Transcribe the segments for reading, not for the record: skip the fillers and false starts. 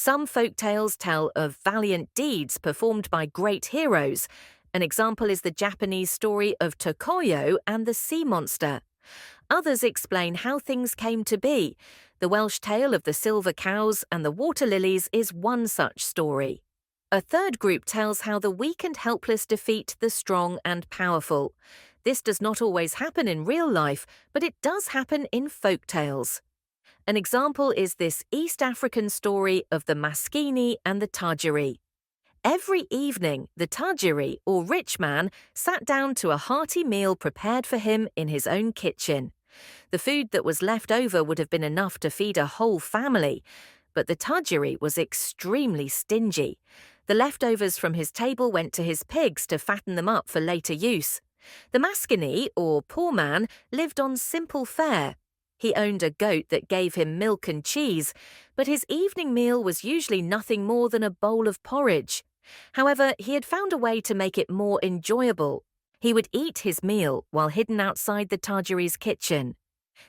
Some folk tales tell of valiant deeds performed by great heroes. An example is the Japanese story of Tokoyo and the sea monster. Others explain how things came to be. The Welsh tale of the silver cows and the water lilies is one such story. A third group tells how the weak and helpless defeat the strong and powerful. This does not always happen in real life, but it does happen in folk tales. An example is this East African story of the Maskini and the Tajiri. Every evening, the Tajiri, or rich man, sat down to a hearty meal prepared for him in his own kitchen. The food that was left over would have been enough to feed a whole family, but the Tajiri was extremely stingy. The leftovers from his table went to his pigs to fatten them up for later use. The Maskini, or poor man, lived on simple fare. He owned a goat that gave him milk and cheese, but his evening meal was usually nothing more than a bowl of porridge. However, he had found a way to make it more enjoyable. He would eat his meal while hidden outside the Tajiri's kitchen.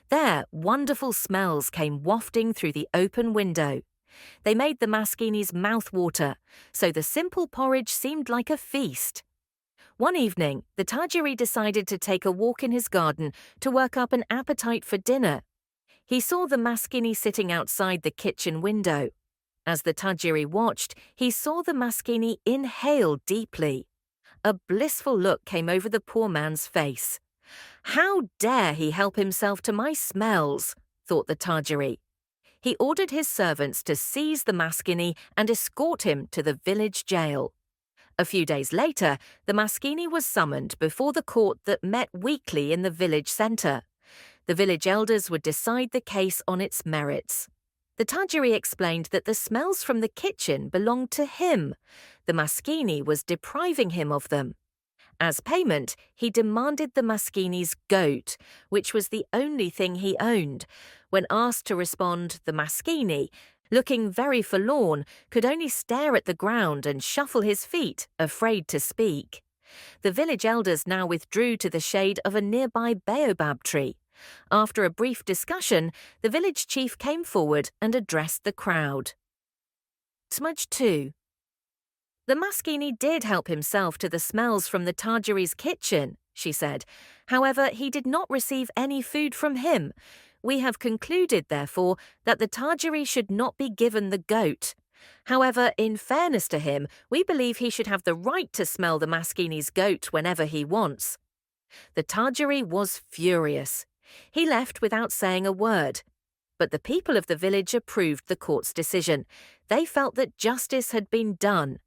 There, wonderful smells came wafting through the open window. They made the Maskini's mouth water, so the simple porridge seemed like a feast. One evening, the Tajiri decided to take a walk in his garden to work up an appetite for dinner. He saw the Maskini sitting outside the kitchen window. As the Tajiri watched, he saw the Maskini inhale deeply. A blissful look came over the poor man's face. "How dare he help himself to my smells?" thought the Tajiri. He ordered his servants to seize the Maskini and escort him to the village jail. A few days later, the Maskini was summoned before the court that met weekly in the village centre. The village elders would decide the case on its merits. The Tajiri explained that the smells from the kitchen belonged to him. The Maskini was depriving him of them. As payment, he demanded the Maskini's goat, which was the only thing he owned. When asked to respond, the Maskini, looking very forlorn, could only stare at the ground and shuffle his feet, afraid to speak. The village elders now withdrew to the shade of a nearby baobab tree. After a brief discussion, the village chief came forward and addressed the crowd. Smudge 2. The Maskini did help himself to the smells from the Tajiri's kitchen, she said. However, he did not receive any food from him. We have concluded, therefore, that the Tajiri should not be given the goat. However, in fairness to him, we believe he should have the right to smell the Maskini's goat whenever he wants. The Tajiri was furious. He left without saying a word. But the people of the village approved the court's decision. They felt that justice had been done.